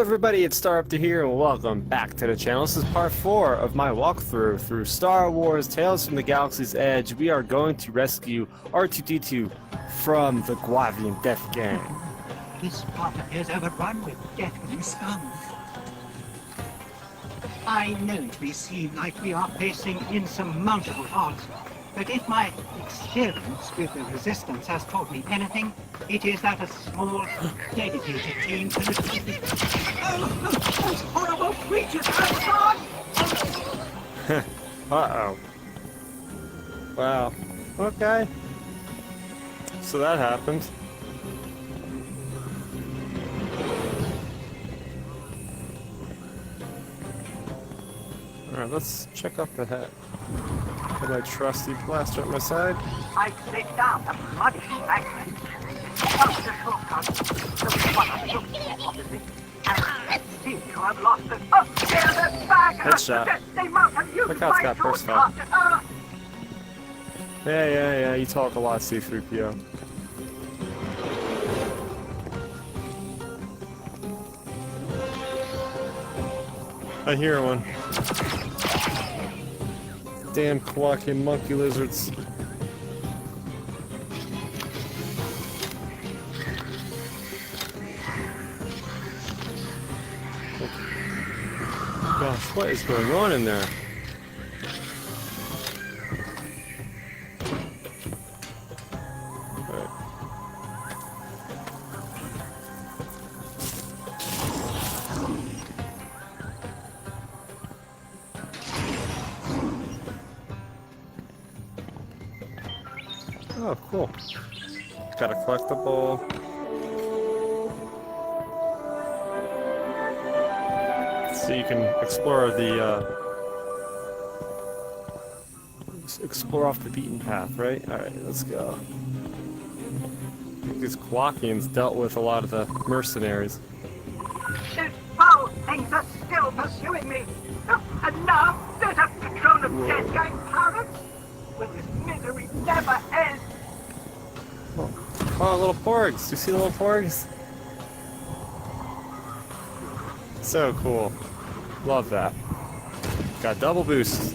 everybody, it's Starrapter here, and welcome back to the channel. This is part 4 of my walkthrough through Star Wars Tales from the Galaxy's Edge. We are going to rescue R2-D2 from the Guavian Death Gang. This planet is overrun with deathly scum. I know it may seem like we are facing insurmountable odds, but if my experience with the Resistance has taught me anything, it is that a small, dedicated team can achieve it. Oh, those horrible creatures outside! Uh-oh. Wow. Okay. So that happened. Alright, let's check up ahead. Got my trusty blaster at my side. I slid down a muddy embankment. Found the shortcut. The one I took opposite. And I seem to have lost it. Oh, there, the bag! Headshot. They must have used Look how it's got my personnel. shortcut. Yeah, you talk a lot, C-3PO. I hear one. Damn quacking monkey lizards. Gosh, what is going on in there? Alright. Oh, cool. Got a collectible. So you can explore explore off the beaten path, right? Alright, let's go. I think these Quakians dealt with a lot of the mercenaries. Those foul things are still pursuing me. And now there's a patrol of dead gang pirates. Will this misery never end? Oh, little porgs! You see the little porgs? So cool. Love that. Got double boost.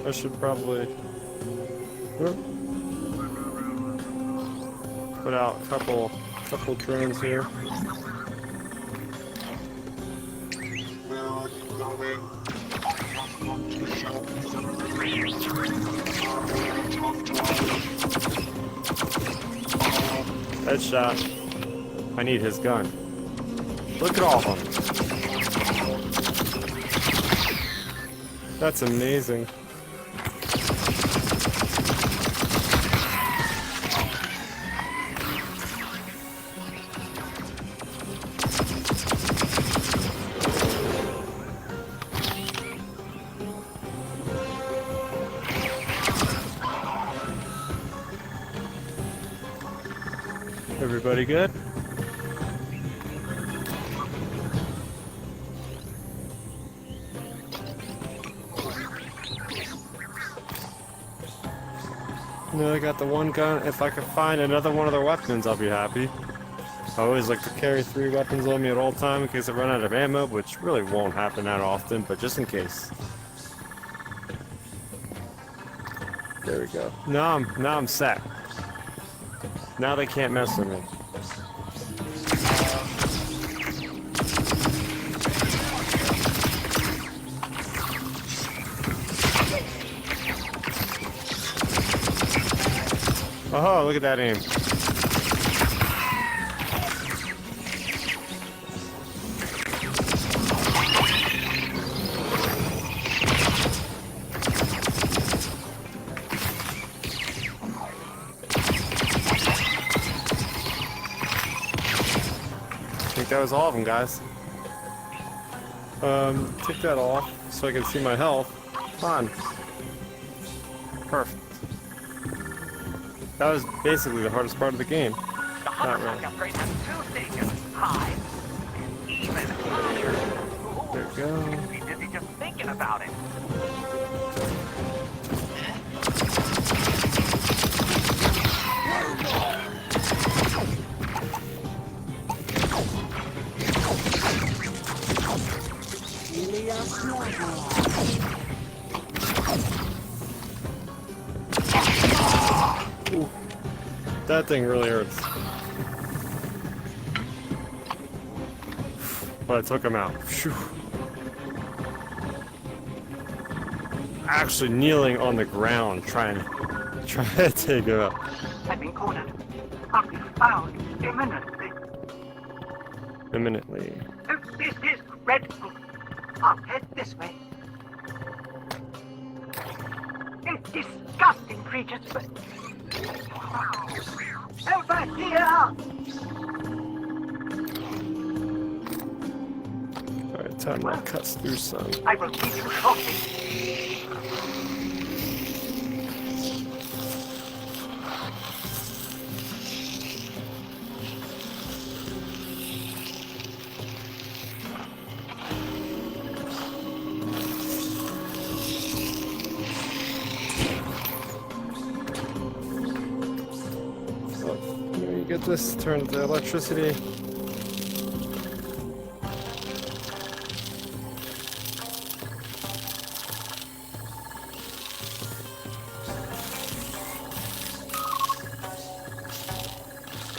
I should probably put out a couple drones here. Headshot. I need his gun. Look at all of them. That's amazing. Everybody good? No, I got the one gun. If I could find another one of their weapons, I'll be happy. I always like to carry 3 weapons on me at all time in case I run out of ammo, which really won't happen that often, but just in case. There we go. Now I'm set. Now they can't mess with me. Oh, look at that aim. I think that was all of them, guys. Take that off so I can see my health. Come on. Perfect. That was basically the hardest part of the game. Not really. There we go. Be busy just thinking about it. Ooh. That thing really hurts. But I took him out. Phew. Actually kneeling on the ground, trying to take him out. I've been cornered. I'll be found imminently. Imminently. Oh, this is dreadful. I'll head this way. Disgusting creatures, but... Over here! Alright, time to cut through some. I will keep you shortly. Get this turned to electricity.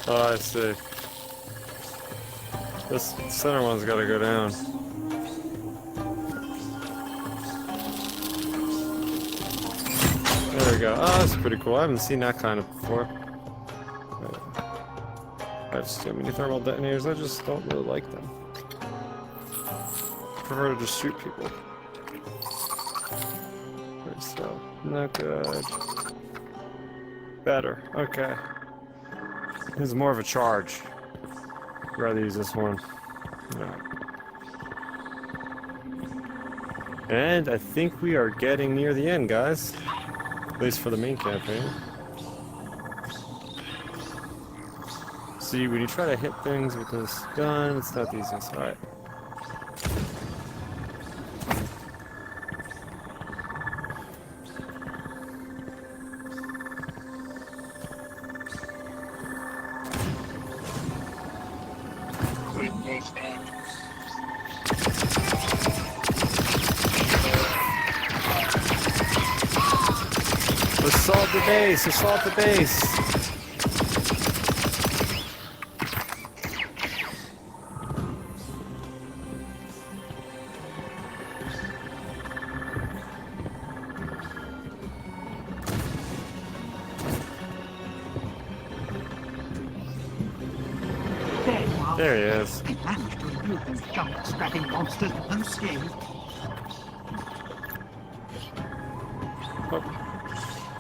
Oh, I see. This center one's gotta go down. There we go. Oh, that's pretty cool. I haven't seen that kind of before. I have so many thermal detonators, I just don't really like them. I prefer to just shoot people. So, not good. Better, okay. This is more of a charge. I'd rather use this one. No. And I think we are getting near the end, guys. At least for the main campaign. See, when you try to hit things with this gun, it's not the easiest. Alright. Assault the base! Assault the base! There he is. I managed to elude those jump-scrapping monsters unscathed. Oh,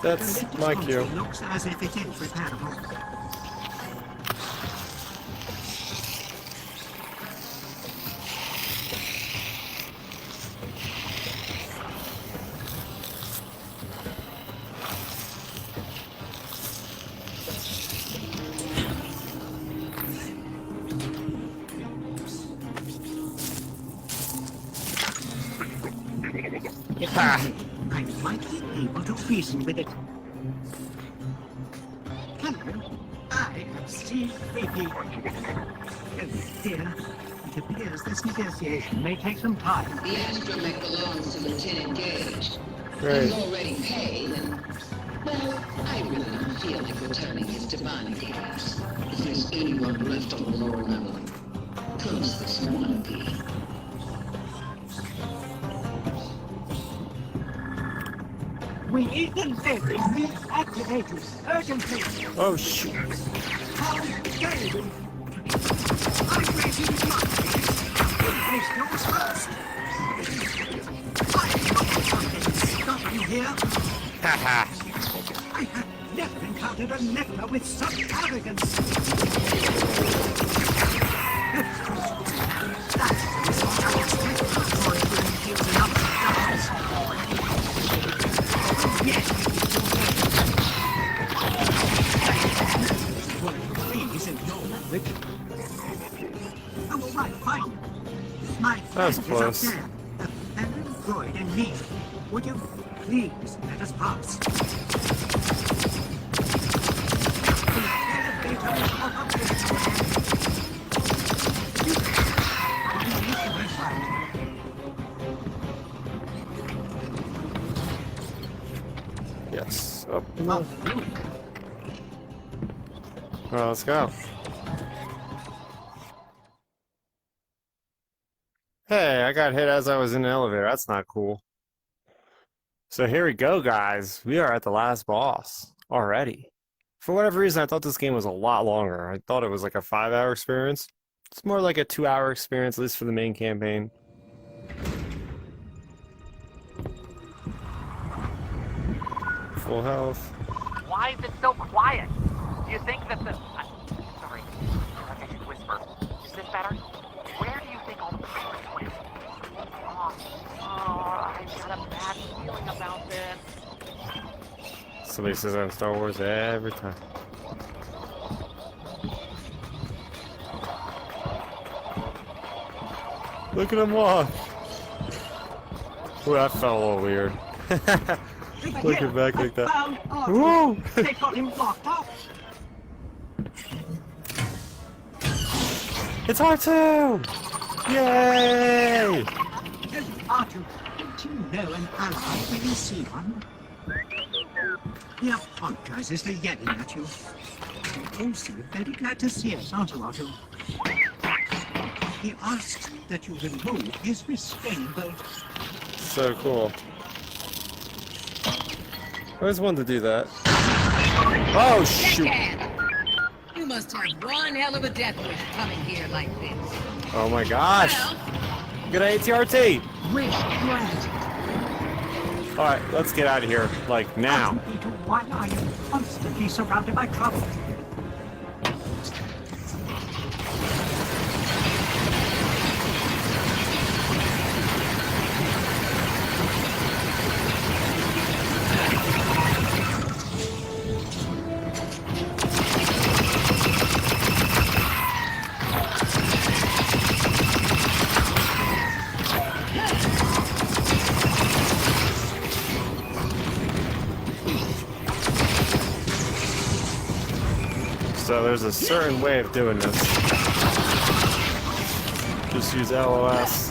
that's my cue. Looks as if it is repairable. I might be able to reason with it. Hello, I am C3P. Oh dear, it appears this negotiation may take some time. The astromech belongs to Lieutenant Gage. Right. He's already paid, and, well, I really don't feel like returning his divine gifts. If there's anyone left on the lower level, comes this wannabe. We need the leverage activators urgently. Oh shoot. How dare you? I'm raising money. Place yours first. I'm not you here. Haha. I have never encountered a Nebula with such arrogance. That's what I expect for it when he gives enough troubles. Yes. Well, please, in your language. Oh, right, fine. My That was friend close. is up there. The very droid in me. Would you please let us pass? The elevator is up there. You need to be fine. yes. Oh, Well, well, let's go. Hey, I got hit as I was in the elevator. That's not cool. So here we go, guys. We are at the last boss already. For whatever reason, I thought this game was a lot longer. I thought it was like a 5-hour experience. It's more like a 2-hour experience, at least for the main campaign. Full health. Why is it so quiet? Do you think that the... sorry, I feel like I should whisper. Is this better? Where do you think all the pirates went? I got a bad feeling about this. Somebody says I'm Star Wars every time. Look at him walk. Ooh, that felt a little weird. Looking back like that. Found R2. Woo! They got him locked up. It's R2! Yay! R2, don't you know an ally when you see one? He apologizes for yelling at you. You're also very glad to see us, aren't you, R2? He asks that you remove his restraining bolt. So cool. I always wanted to do that. Oh, shoot! Deckhand! You must have one hell of a death wish coming here like this. Oh my gosh! Good ATRT! Wish granted. Alright, let's get out of here, like, now. Why are you constantly surrounded by trouble? So there's a certain way of doing this. Just use LOS.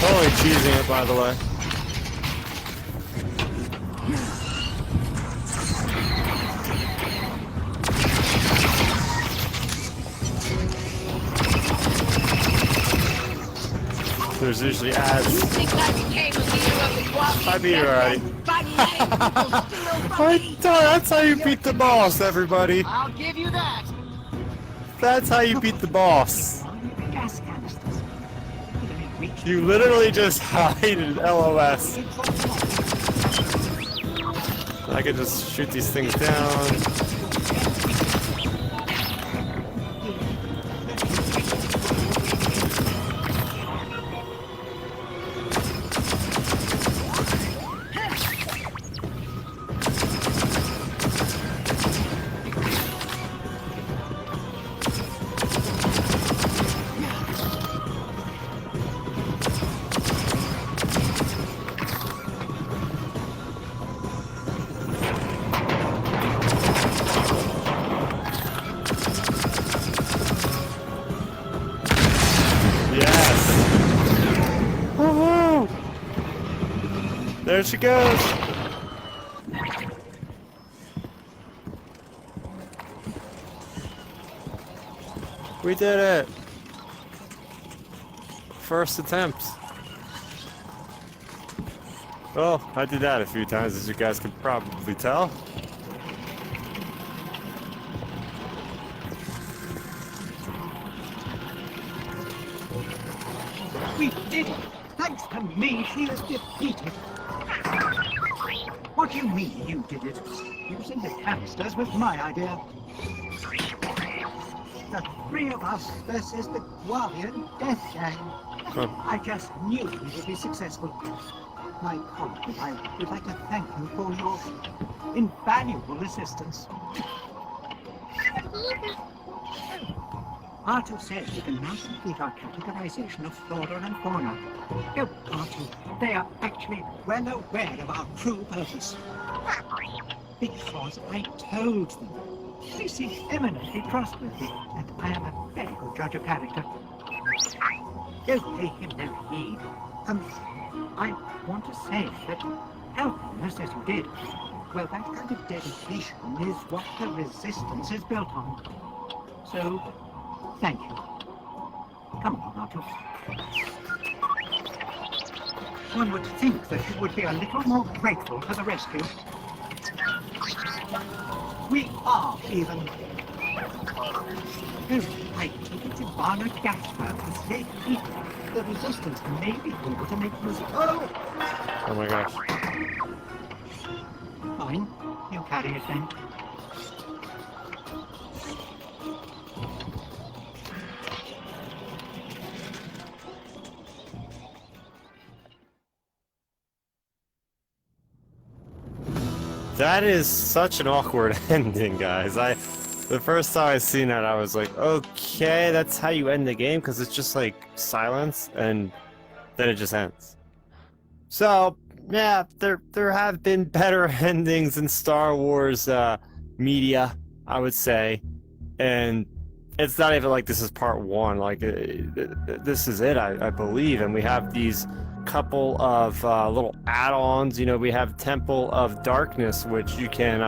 Totally cheesing it, by the way. There's usually ads. You think I became a leader of the Guavian I beat her Death already. Gang by letting people steal from me? That's how you beat the boss, everybody. I'll give you that. That's how you beat the boss. Gas canisters. You literally just hide in LOS. I can just shoot these things down. There she goes! We did it! First attempt. Well, I did that a few times, as you guys can probably tell. We did it! Thanks to me, she is defeated. What do you mean you did it? Using the canisters was my idea. The three of us versus the Guavian Death Gang. I just knew we would be successful. My colleague, I would like to thank you for your invaluable assistance. R2 says we can now complete our categorization of flora and fauna. Oh, R2, they are actually well aware of our true purpose. Because I told them. They seem eminently trustworthy, and I am a very good judge of character. Don't pay him no heed. I want to say that helping us as you did, well, that kind of dedication is what the Resistance is built on. So, thank you. Come on, R2. One would think that you would be a little more grateful for the rescue. We are even. Oh, I took it to Barnard Gasper to save people. The Resistance may be able to make music. Oh! Oh my gosh. Fine. You carry it then. That is such an awkward ending, guys. The first time I seen that, I was like, okay, that's how you end the game, because it's just like silence, and then it just ends. So, yeah, there have been better endings in Star Wars media, I would say, and it's not even like this is part one. Like this is it, I believe, and we have these couple of little add-ons. You know, we have Temple of Darkness, which you can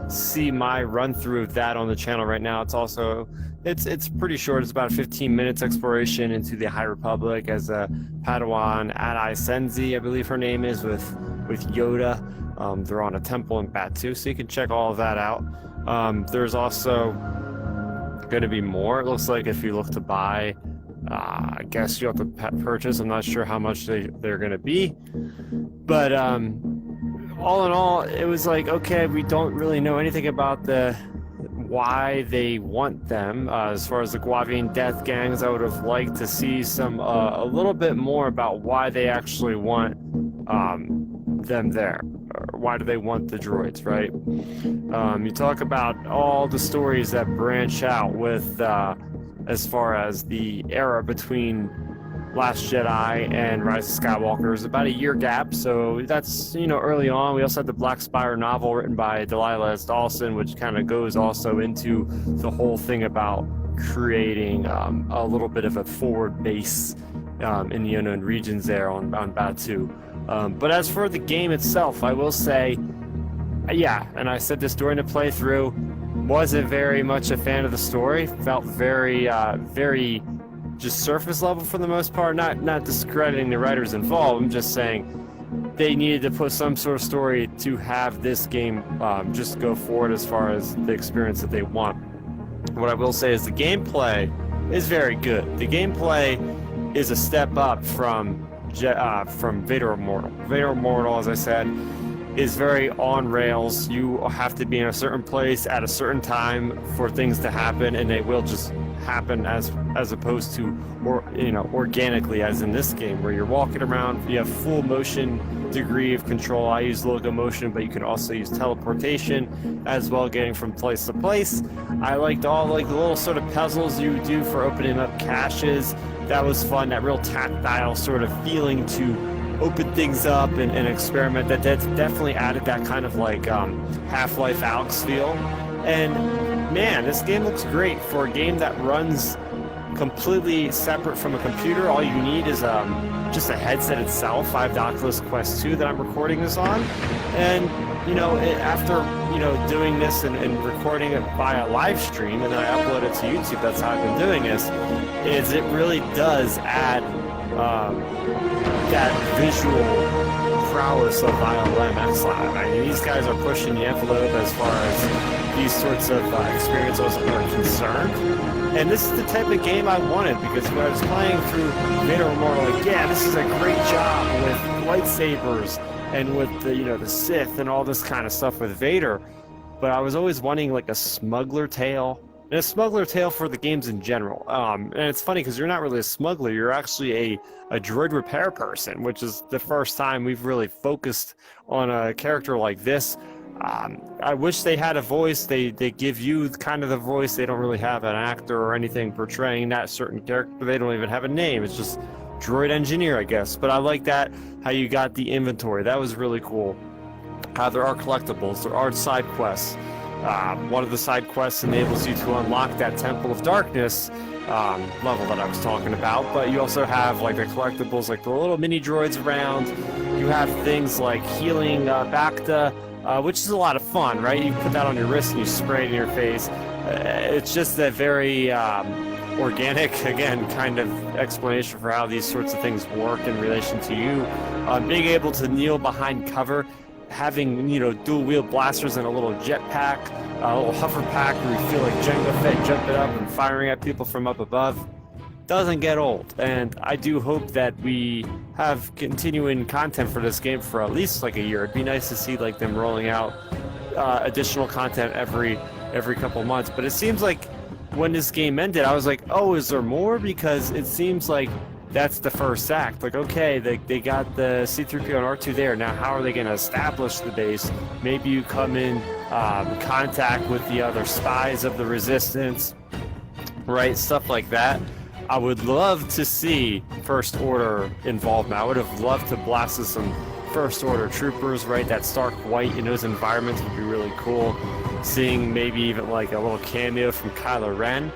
see my run through of that on the channel right now. It's also it's pretty short. It's about 15 minutes exploration into the High Republic as a Padawan Adai Senzi, I believe her name is, with Yoda. They're on a temple in Batu, so you can check all of that out. There's also going to be more. It looks like if you look to buy, I guess you have to purchase. I'm not sure how much they're going to be, but all in all, it was like, okay, we don't really know anything about why they want them. As far as the Guavian Death Gangs, I would have liked to see some a little bit more about why they actually want them there. Or why do they want the droids, right? You talk about all the stories that branch out with as far as the era between Last Jedi and Rise of Skywalker. There's about a year gap, so that's, you know, early on. We also had the Black Spire novel written by Delilah S. Dawson, which kind of goes also into the whole thing about creating a little bit of a forward base in the unknown regions there on Batu. But as for the game itself, I will say, yeah, and I said this during the playthrough, wasn't very much a fan of the story. Felt very just surface level for the most part. Not discrediting the writers involved. I'm just saying they needed to put some sort of story to have this game just go forward as far as the experience that they want. What I will say is the gameplay is very good. The gameplay is a step up from Vader Immortal. Vader Immortal, as I said, is very on rails. You have to be in a certain place at a certain time for things to happen, and they will just happen as opposed to organically, as in this game where you're walking around. You have full motion degree of control. I use locomotion, but you can also use teleportation as well, getting from place to place. I liked all the little sort of puzzles you do for opening up caches. That was fun. That real tactile sort of feeling to open things up and experiment. That definitely added that kind of like Half-Life Alyx feel. And man, this game looks great for a game that runs completely separate from a computer. All you need is just a headset itself. I have the Occulus Quest 2 that I'm recording this on, and after doing this and recording it via live stream, and then I upload it to YouTube. That's how I've been doing this. Is it really does add that visual prowess of ILM X-Lab. I mean, these guys are pushing the envelope as far as these sorts of experiences are concerned. And this is the type of game I wanted, because when I was playing through Vader Immortal, like, yeah, this is a great job with lightsabers and with the, you know, the Sith and all this kind of stuff with Vader. But I was always wanting like a smuggler tale, and a smuggler tale for the games in general. And it's funny because you're not really a smuggler, you're actually a droid repair person, which is the first time we've really focused on a character like this. I wish they had a voice. They give you kind of the voice. They don't really have an actor or anything portraying that certain character. They don't even have a name. It's just droid engineer, I guess. But I like that, how you got the inventory. That was really cool. There are collectibles. There are side quests. One of the side quests enables you to unlock that Temple of Darkness level that I was talking about. But you also have like the collectibles, like the little mini droids around. You have things like healing Bacta, which is a lot of fun, right? You put that on your wrist and you spray it in your face. It's just a very organic, again, kind of explanation for how these sorts of things work in relation to you. Being able to kneel behind cover, having, you know, dual-wheel blasters and a little jetpack, a little hover pack where you feel like Jango Fett jumping up and firing at people from up above, doesn't get old. And I do hope that we have continuing content for this game for at least like a year. It'd be nice to see like them rolling out additional content every couple months. But it seems like when this game ended, I was like, oh, is there more? Because it seems like that's the first act. Like, okay, they got the C-3PO and R2 there. Now, how are they going to establish the base? Maybe you come in contact with the other spies of the Resistance, right? Stuff like that. I would love to see First Order involvement. I would have loved to blast some First Order troopers, right? That stark white in those environments would be really cool. Seeing maybe even like a little cameo from Kylo Ren.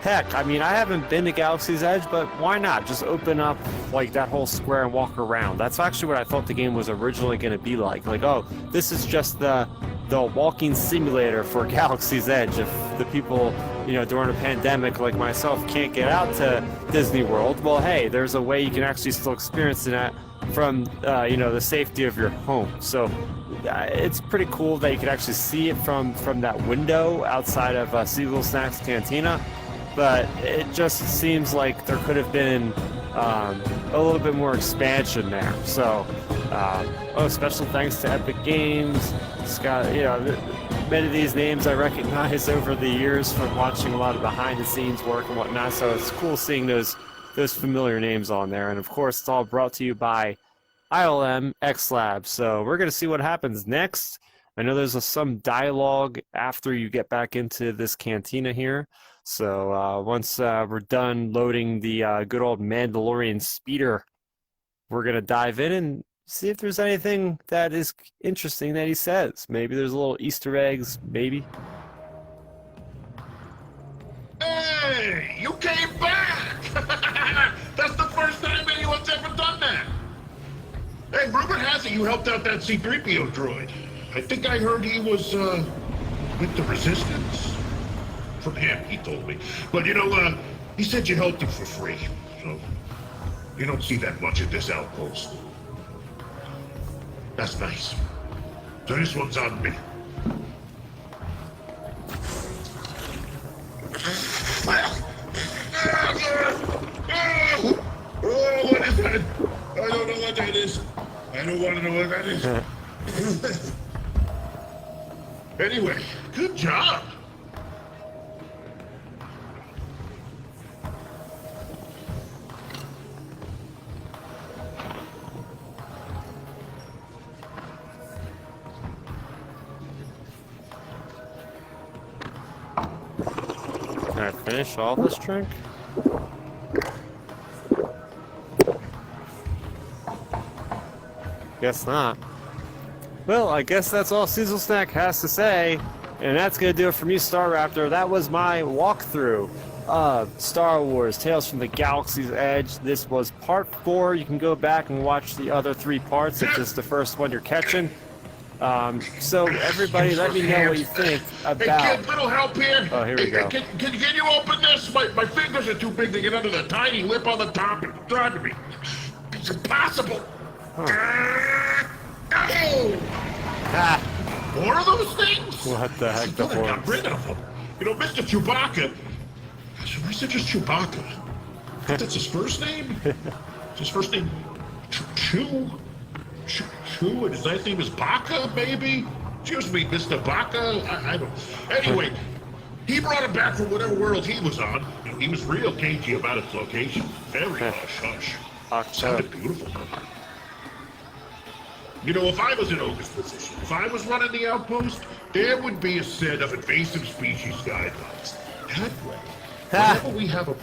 Heck, I mean, I haven't been to Galaxy's Edge, but why not? Just open up like that whole square and walk around. That's actually what I thought the game was originally going to be like. Like, oh, this is just the walking simulator for Galaxy's Edge. If the people, you know, during a pandemic like myself can't get out to Disney World, well, hey, there's a way you can actually still experience that from, you know, the safety of your home. So it's pretty cool that you can actually see it from that window outside of Seagull Snacks Cantina. But it just seems like there could have been a little bit more expansion there. So, special thanks to Epic Games. Scott, you know, many of these names I recognize over the years from watching a lot of behind-the-scenes work and whatnot. So it's cool seeing those familiar names on there. And of course, it's all brought to you by ILM X Labs. So we're gonna see what happens next. I know there's some dialogue after you get back into this cantina here. So once we're done loading the good old Mandalorian speeder, we're going to dive in and see if there's anything that is interesting that he says. Maybe there's a little Easter eggs, maybe. Hey, you came back! That's the first time anyone's ever done that! Hey, rumor has it you helped out that C-3PO droid. I think I heard he was, with the Resistance. From him, he told me. But you know, he said you helped him for free. So, you don't see that much at this outpost. That's nice. So this one's on me. Oh, what is that? I don't know what that is. I don't want to know what that is. Anyway, good job. Can I finish all this drink? Guess not. Well, I guess that's all Sizzle Snack has to say. And that's going to do it for me, Starraptor. That was my walkthrough of Star Wars Tales from the Galaxy's Edge. This was part 4. You can go back and watch the other 3 parts if this is the first one you're catching. So everybody, let me know what you think about... Hey kid, little help here. Oh, here we go. Can you open this? My fingers are too big to get under the tiny lip on the top. It's driving me. It's impossible. Huh. Oh! Ah, More of those things? what the heck, the I got horns? rid of them. You know, Mr. Chewbacca. Why is it just Chewbacca? That's his first name? Is his first name Chew? Chu, and his last name is Baka, maybe? Excuse me, Mr. Baka? I don't... Anyway, he brought him back from whatever world he was on. He was real cagey about its location. Very hush-hush. Sounded beautiful. You know, if I was in Ogre's position, if I was running the outpost, there would be a set of invasive species guidelines. That way, whenever we have a...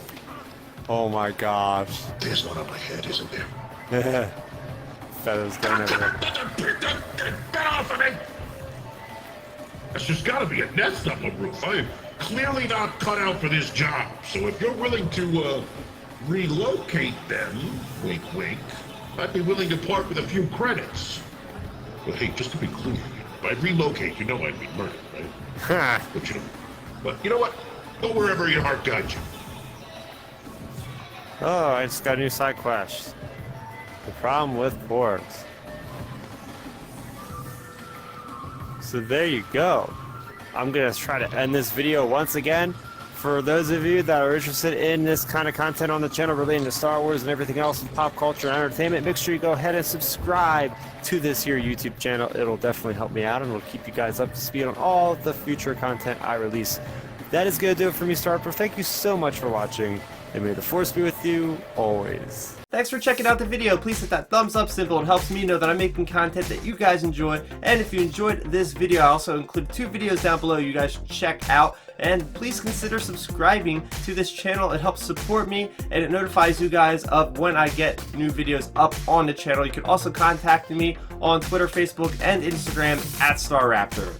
Oh my gosh. There's one on my head, isn't there? Feathers going everywhere. Get off of me! There's just gotta be a nest on the roof. I'm clearly not cut out for this job. So if you're willing to, relocate them, wink wink, I'd be willing to part with a few credits. But hey, just to be clear, by relocate, you know I mean murder, right? But you know what? Go wherever your heart guides you. Oh, I just got a new side quest. The problem with porgs. So there you go. I'm gonna try to end this video once again. For those of you that are interested in this kind of content on the channel relating to Star Wars and everything else in pop culture and entertainment, make sure you go ahead and subscribe to this here YouTube channel. It'll definitely help me out and it'll keep you guys up to speed on all the future content I release. That is gonna do it for me, Starrapter. Thank you so much for watching, and may the Force be with you always. Thanks for checking out the video. Please hit that thumbs up symbol. It helps me know that I'm making content that you guys enjoy. And if you enjoyed this video, I also include 2 videos down below you guys should check out. And please consider subscribing to this channel. It helps support me and it notifies you guys of when I get new videos up on the channel. You can also contact me on Twitter, Facebook, and Instagram at Starrapter.